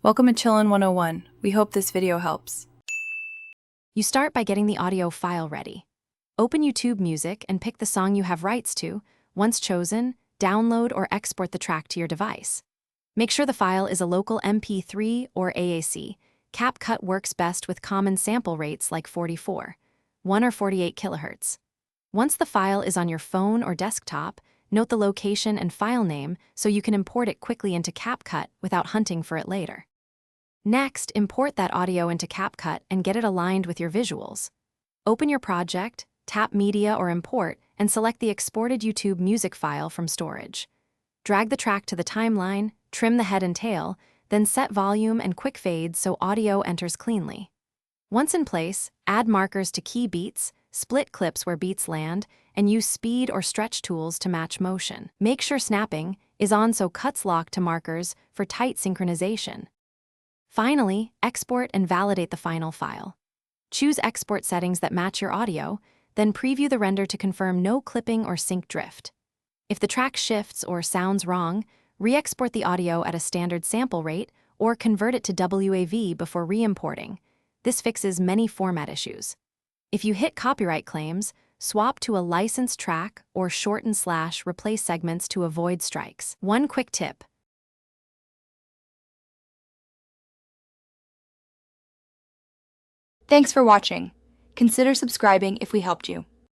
Welcome to Chillin' 101. We hope this video helps. You start by getting the audio file ready. Open YouTube Music and pick the song you have rights to. Once chosen, download or export the track to your device. Make sure the file is a local MP3 or AAC. Capcut works best with common sample rates like 44, 1 or 48 kHz. Once the file is on your phone or desktop, note the location and file name so you can import it quickly into Capcut without hunting for it later. Next, import that audio into Capcut and get it aligned with your visuals. Open your project, tap Media or Import, and select the exported YouTube music file from storage. Drag the track to the timeline, trim the head and tail, then set volume and quick fades so audio enters cleanly. Once in place, add markers to key beats, split clips where beats land, and use speed or stretch tools to match motion. Make sure snapping is on so cuts lock to markers for tight synchronization. Finally, export and validate the final file. Choose export settings that match your audio, then preview the render to confirm no clipping or sync drift. If the track shifts or sounds wrong, re-export the audio at a standard sample rate or convert it to WAV before re-importing. This fixes many format issues. If you hit copyright claims, swap to a licensed track or shorten/replace segments to avoid strikes. One quick tip. Thanks for watching. Consider subscribing if we helped you.